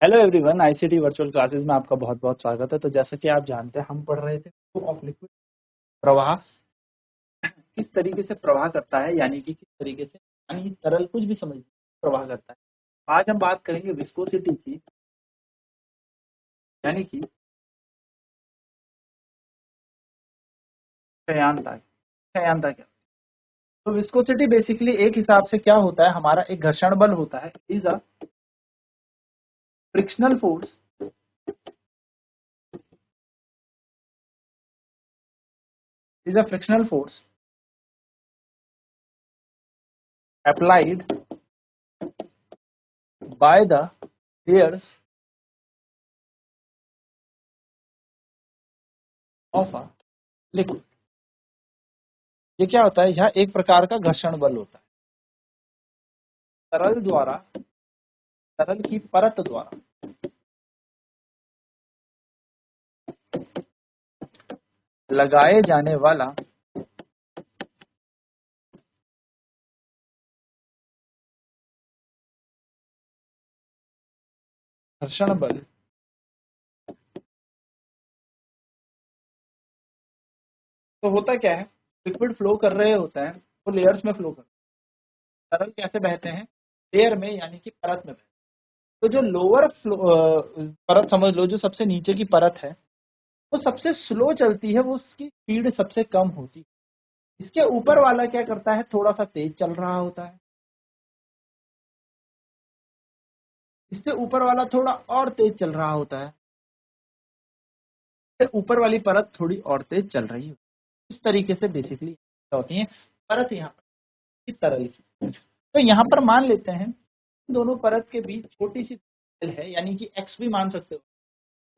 Hello everyone, ICT virtual classes में आपका बहुत बहुत स्वागत है। तो जैसा कि आप जानते हैं, हम पढ़ रहे थे फ्लो ऑफ लिक्विड, प्रवाह किस तरीके से प्रवाह करता है, यानी कि किस तरीके से यानी तरल कुछ भी समझ प्रवाह करता है। आज हम बात करेंगे विस्कोसिटी की, यानी कि क्षयांता। क्षयांता क्या? तो विस्कोसिटी बेसिकली एक हिसाब से क्या होता है, हमारा एक घर्षण बल होता है, is a frictional force applied by the layers of a liquid। ये क्या होता है? यह एक प्रकार का घर्षण बल होता है तरल द्वारा, तरल की परत द्वारा लगाए जाने वाला घर्षण बल। तो होता क्या है, लिक्विड फ्लो कर रहे होता है, वो लेयर्स में फ्लो करता है। तरल कैसे बहते हैं? लेयर में, यानी कि परत में बहते हैं। तो जो लोअर परत समझ लो, जो सबसे नीचे की परत है, वो सबसे स्लो चलती है, वो उसकी स्पीड सबसे कम होती है। इसके ऊपर वाला क्या करता है, थोड़ा सा तेज चल रहा होता है। इससे ऊपर वाला थोड़ा और तेज चल रहा होता है। इससे ऊपर वाली परत थोड़ी और तेज चल रही है। इस तरीके से बेसिकली होती है परत यहाँ पर तरल की। तो यहाँ पर मान लेते हैं दोनों परत के बीच छोटी सी दूरी है, यानी कि x भी मान सकते हो,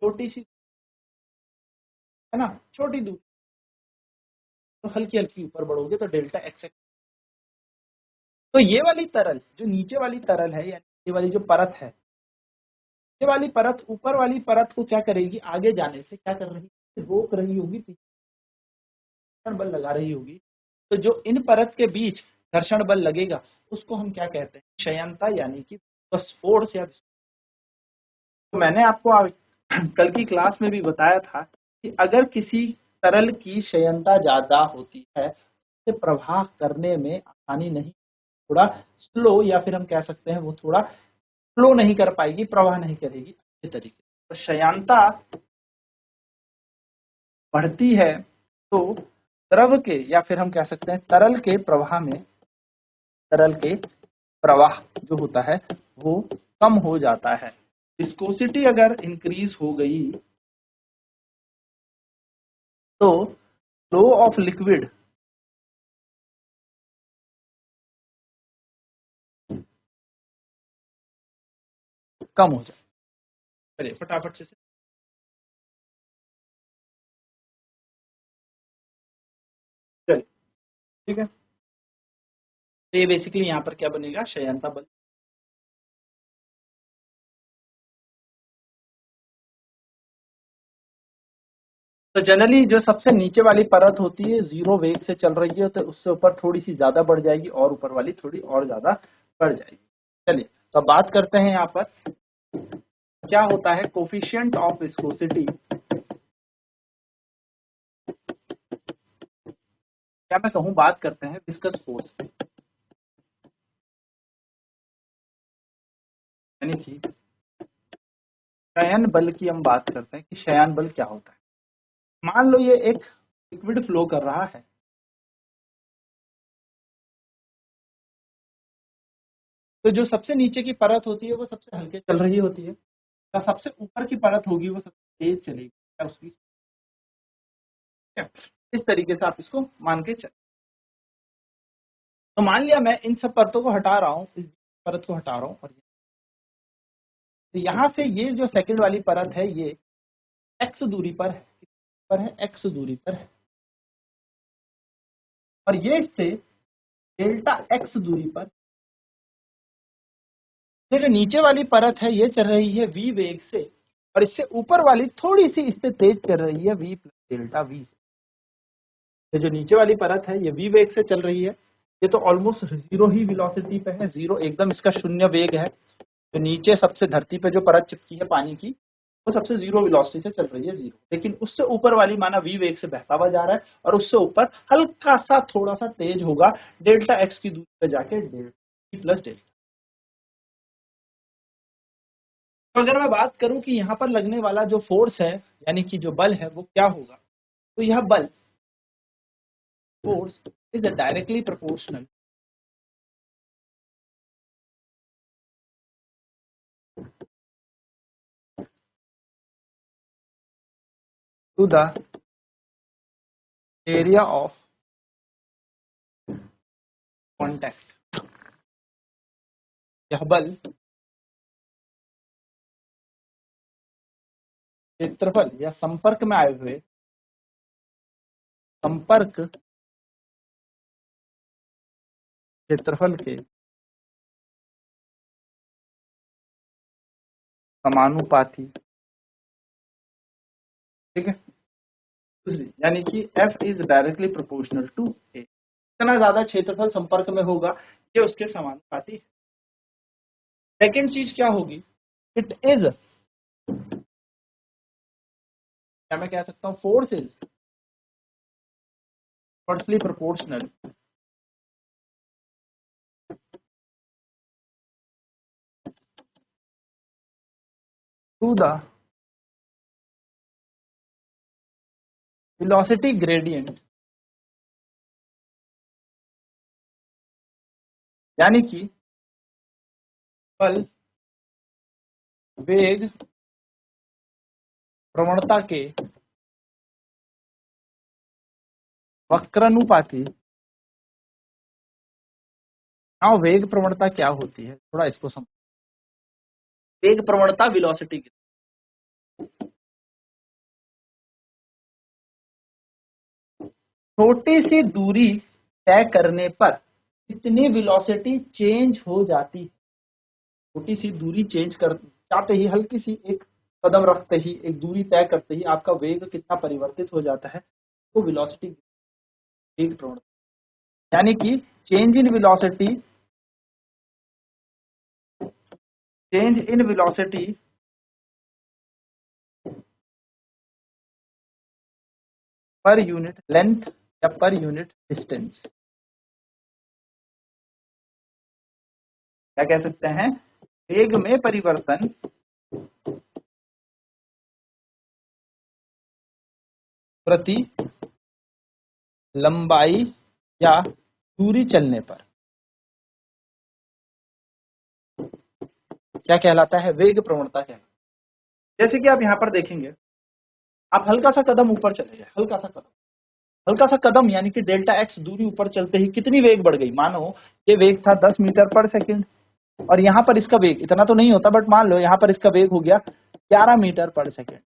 छोटी सी है ना, छोटी दूरी। तो हल्की हल्की ऊपर बढ़ोगे तो डेल्टा x। तो ये वाली तरल, जो नीचे वाली तरल है, यानी ये वाली जो परत है, ये वाली परत ऊपर वाली परत को क्या करेगी, आगे जाने से क्या कर रही है, रोक रही होगी, घर्षण बल लगा रही होगी। तो जो इन परत के बीच घर्षण बल लगेगा, उसको हम क्या कहते हैं, क्षयंता, यानी कि फोर्स। या तो मैंने आपको कल की क्लास में भी बताया था कि अगर किसी तरल की क्षयंता ज्यादा होती है, तो प्रवाह करने में आसानी नहीं, थोड़ा स्लो, या फिर हम कह सकते हैं वो थोड़ा फ्लो नहीं कर पाएगी, प्रवाह नहीं करेगी अच्छे तरीके से। तो क्षयंता बढ़ती है तो द्रव के, या फिर हम कह सकते हैं तरल के प्रवाह में, तरल के प्रवाह जो होता है वो कम हो जाता है। विस्कोसिटी अगर इंक्रीज हो गई तो फ्लो ऑफ लिक्विड कम हो जाए। चलिए फटाफट से चलिए, ठीक है। तो ये बेसिकली यहाँ पर क्या बनेगा, क्षयंता बल। तो जनरली जो सबसे नीचे वाली परत होती है, जीरो वेग से चल रही है, तो उससे ऊपर थोड़ी सी ज्यादा बढ़ जाएगी, और ऊपर वाली थोड़ी और ज्यादा बढ़ जाएगी। चलिए, तो अब बात करते हैं यहाँ पर क्या होता है कोफिशिएंट ऑफ विस्कोसिटी। क्या मैं कहूँ, बात करते हैं विस्कस फोर्स, यानी कि शयन बल की हम बात करते हैं कि शयन बल क्या होता है। मान लो ये एक लिक्विड फ्लो कर रहा है, तो जो सबसे नीचे की परत होती है वो सबसे हल्के चल रही होती है, तो सबसे ऊपर की परत होगी वो सबसे तेज चलेगी, या उसकी। इस तरीके से आप इसको मान के चल। तो मान लिया मैं इन सब परतों को हटा रहा हूँ, इस परत को हटा रहा हूँ, और तो यहाँ से ये जो सेकंड वाली परत है, ये x दूरी पर है, x दूरी पर है, और ये इससे डेल्टा x दूरी पर। ये जो नीचे वाली परत है, ये चल रही है v वेग से, और इससे ऊपर वाली थोड़ी सी इससे तेज चल रही है v प्लस डेल्टा v। ये जो नीचे वाली परत है, ये v वेग से चल रही है, ये तो ऑलमोस्ट जीरो ही वेलोसिटी पे है, जीरो एकदम इसका शून्य वेग है। तो नीचे सबसे धरती पे जो परत चिपकी है पानी की, वो सबसे जीरो वेलोसिटी से चल रही है, जीरो। लेकिन उससे ऊपर वाली माना v वेग से बहता हुआ जा रहा है, और उससे ऊपर हल्का सा थोड़ा सा तेज होगा डेल्टा x की दूरी पे जाके डेल्टा प्लस डेल्टा। तो अगर मैं बात करूं कि यहाँ पर लगने वाला जो फोर्स है, यानी कि जो बल है, वो क्या होगा, तो यह बल force is directly proportional to the area of contact. यह बल क्षेत्रफल या संपर्क में आए हुए संपर्क क्षेत्रफल के समानुपाती, ठीक है। दूसरी यानी कि F is directly proportional to A, जितना ज्यादा क्षेत्रफल संपर्क में होगा ये उसके समानुपाती है। सेकेंड चीज क्या होगी, इट इज, क्या मैं कह सकता हूं, force is inversely proportional to the velocity gradient, यानी कि बल वेग प्रवणता के वक्रानुपाती। हाँ, वेग प्रवणता क्या होती है, थोड़ा इसको समझ। वेग प्रवणता वेलोसिटी की, छोटी सी दूरी तय करने पर कितनी वेलोसिटी चेंज हो जाती है। छोटी सी दूरी चेंज कर जाते ही, हल्की सी एक कदम रखते ही, एक दूरी तय करते ही आपका वेग कितना परिवर्तित हो जाता है, तो वेलोसिटी, वेग प्रवणता, यानी कि change in velocity, change in velocity per unit length या पर यूनिट डिस्टेंस। क्या कह सकते हैं, वेग में परिवर्तन प्रति लंबाई या दूरी चलने पर क्या कहलाता है, वेग प्रवणता कहलाता है। जैसे कि आप यहाँ पर देखेंगे, आप हल्का सा कदम ऊपर चले गए, हल्का सा कदम, हल्का सा कदम यानी कि डेल्टा एक्स दूरी ऊपर चलते ही कितनी वेग बढ़ गई। मानो ये वेग था 10 मीटर पर सेकंड, और यहाँ पर इसका वेग इतना तो नहीं होता, बट मान लो यहाँ पर इसका वेग हो गया 11 मीटर पर सेकंड।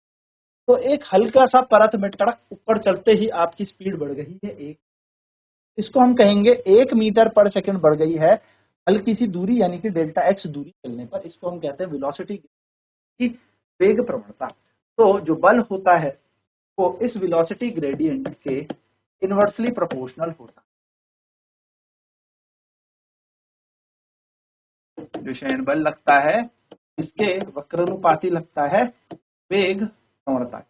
तो एक हल्का सा परत में टड़क ऊपर चलते ही आपकी स्पीड बढ़ गई है एक, इसको हम कहेंगे 1 मीटर पर सेकंड बढ़ गई है हल्की सी दूरी, यानी कि डेल्टा एक्स दूरी चलने पर। इसको हम कहते हैं वेलोसिटी की वेग प्रवणता। तो जो बल होता है वो इस वेलोसिटी ग्रेडियंट के इनवर्सली प्रोपोर्शनल होता है। जो शयन बल लगता है इसके वक्रानुपाती लगता है वेग प्रवणता।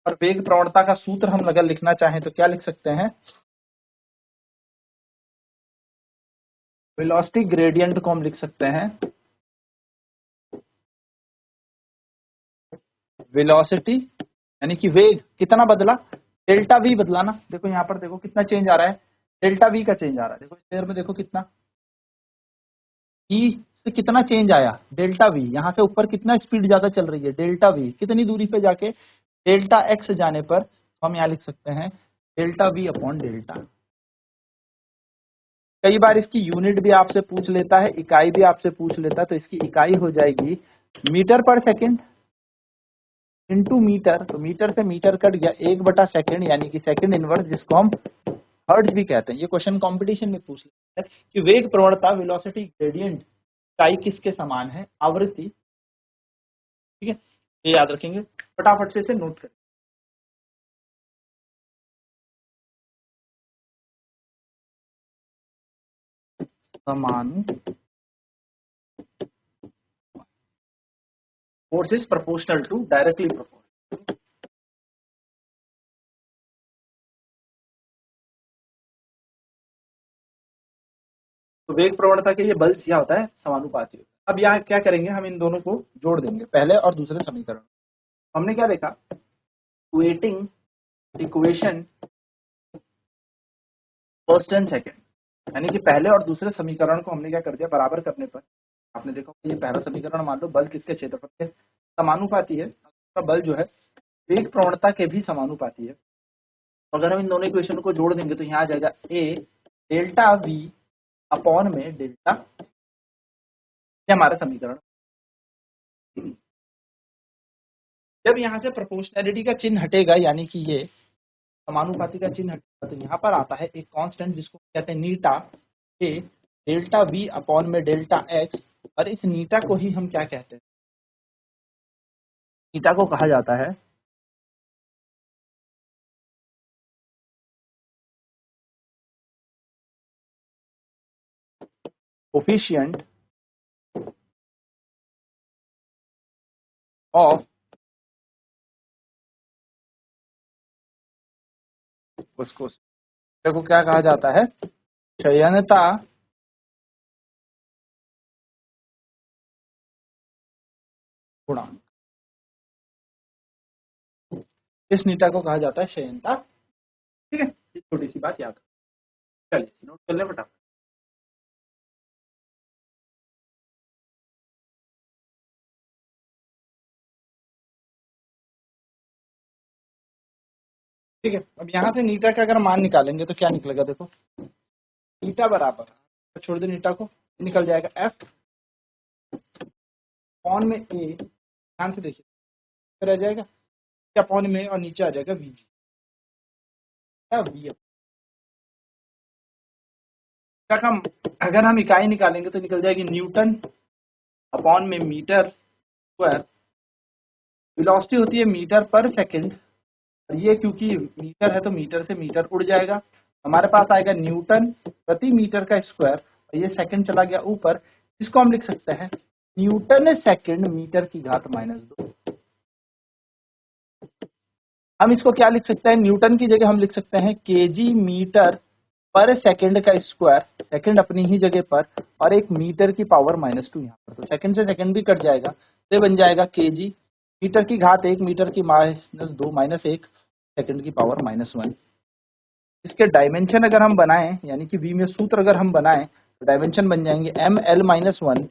और वेग प्रवणता का सूत्र हम अगर लिखना चाहें तो क्या लिख सकते हैं, वेलोसिटी ग्रेडियंट को हम लिख सकते हैं वेलोसिटी, यानी कि वेग कितना बदला, डेल्टा वी बदला ना। देखो यहाँ पर देखो कितना चेंज आ रहा है, डेल्टा वी का चेंज आ रहा है। देखो स्क्वायर में देखो कितना, ई से कितना चेंज आया, डेल्टा वी। यहाँ से ऊपर कितना स्पीड ज्यादा चल रही है, डेल्टा वी। कितनी दूरी पे जाके, डेल्टा एक्स जाने पर, तो हम यहाँ लिख सकते हैं डेल्टा वी अपॉन डेल्टा। कई बार इसकी यूनिट भी आपसे पूछ लेता है, इकाई भी आपसे पूछ लेता है, तो इसकी इकाई हो जाएगी मीटर पर सेकंड इनटू मीटर। तो मीटर से मीटर कट गया, 1/सेकंड, यानी कि सेकंड इनवर्स, जिसको हम हर्ट्ज भी कहते हैं। ये क्वेश्चन कंपटीशन में पूछ लेता है कि वेग प्रवणता वेलोसिटी ग्रेडियंट इकाई किसके समान है, आवृत्ति। ठीक है, ये याद रखेंगे, फटाफट से इसे नोट करें। समानुपाती, force is proportional to, directly proportional. तो वेग प्रवणता के लिए बल क्या होता है, समानुपाती होता है। अब यहाँ क्या करेंगे, हम इन दोनों को जोड़ देंगे, पहले और दूसरे समीकरण। हमने क्या देखा, waiting equation first and second, यानी कि पहले और दूसरे समीकरण को हमने क्या कर दिया, बराबर करने पर आपने देखा ये पहला समीकरण, मान लो बल किसके क्षेत्रफल के समानुपाती है, तो बल जो है वेग प्रवणता के भी समानुपाती है। अगर हम इन दोनों इक्वेशन को जोड़ देंगे तो यहाँ आ जाएगा ए डेल्टा वी अपॉन में डेल्टा, ये हमारा समीकरण। जब यहाँ से प्रोपोर्शनैलिटी का चिन्ह हटेगा, यानी कि ये समानुपाती का चिन्ह हटेगा, तो यहाँ पर आता है एक कांस्टेंट जिसको कहते हैं नीटा, ए डेल्टा वी अपॉन में डेल्टा एक्स। और इस नीटा को ही हम क्या कहते हैं, नीटा को कहा जाता है कोफिशिएंट ऑफ उसको क्या कहा जाता है, क्षयणता गुणांक। इस नीटा को कहा जाता है क्षयणता। ठीक है, ये छोटी सी बात याद रखो। चलिए नोट कर ले फटाफट। ठीक है, अब यहाँ से नीटा का अगर मान निकालेंगे तो क्या निकलेगा, देखो नीटा बराबर, तो छोड़ दे नीटा को, निकल जाएगा एफ अपॉन में ए, ध्यान से देखिए रह जाएगा क्या, अपॉन में और नीचे आ जाएगा वी जी, क्या वी। तक हम अगर हम इकाई निकालेंगे तो निकल जाएगी न्यूटन अपॉन में मीटर स्क्वायर। वेलोसिटी होती है मीटर पर सेकंड, और ये क्योंकि मीटर है तो मीटर से मीटर उड़ जाएगा, हमारे पास आएगा न्यूटन प्रति मीटर का स्क्वायर, और ये सेकंड चला गया ऊपर, इसको हम लिख सकते हैं न्यूटन सेकंड मीटर की घात -2। हम इसको क्या लिख सकते हैं, न्यूटन की जगह हम लिख सकते हैं केजी मीटर पर सेकंड का स्क्वायर, सेकंड अपनी ही जगह पर, और एक मीटर की पावर -2 यहाँ पर, तो सेकंड से सेकंड भी कट जाएगा, तो बन जाएगा केजी मीटर की घात 1 मीटर की -2 -1 सेकंड की पावर -1। इसके डायमेंशन अगर हम बनाएं, यानी कि वी में सूत्र अगर हम बनाएं, तो डायमेंशन बन जाएंगे ml-1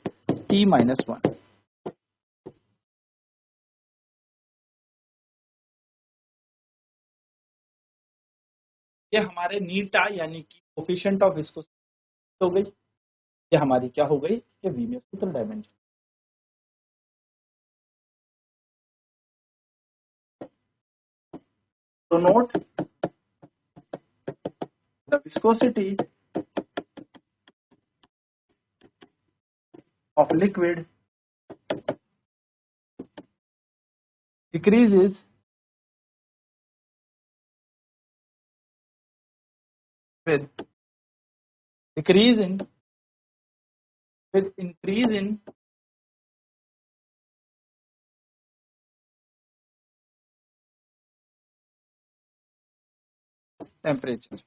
t-1। ये हमारे नीटा यानी कि कोफिशिएंट ऑफ विस्कोसिटी हो गई, ये हमारी क्या हो गई, ये वी में सूत्र डायमेंशन। तो note the viscosity of liquid decreases with decrease in with increase in temperature।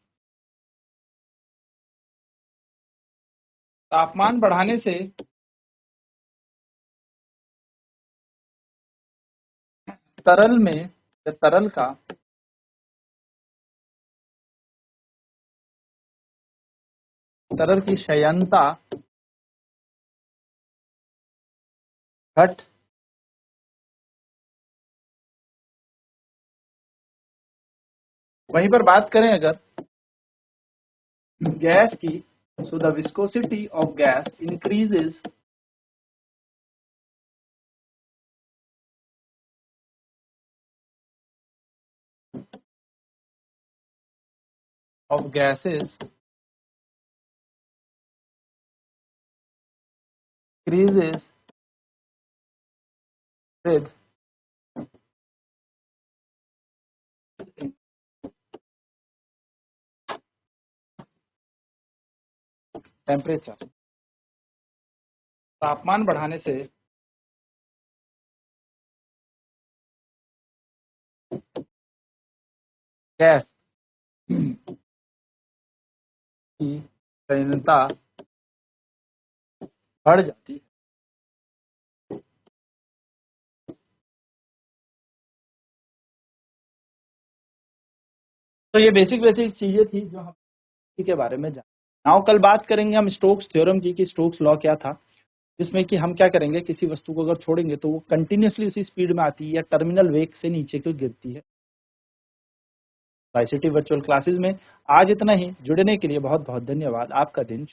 तापमान बढ़ाने से तरल में या तरल की क्षयणता घट वहीं पर बात करें अगर गैस की, so the viscosity of gas increases of gases increases with temperature। तापमान बढ़ाने से गैस की संयोजनता बढ़ जाती है। तो ये बेसिक बेसिक चीजें थी जो हम के बारे में जान। नाउ कल बात करेंगे हम स्टोक्स थ्योरम की कि स्टोक्स लॉ क्या था, जिसमें कि हम क्या करेंगे, किसी वस्तु को अगर छोड़ेंगे तो वो कंटिन्यूअसली उसी स्पीड में आती है या टर्मिनल वेग से नीचे को गिरती है। आईसीटी वर्चुअल क्लासेस में आज इतना ही। जुड़ने के लिए बहुत बहुत धन्यवाद। आपका दिन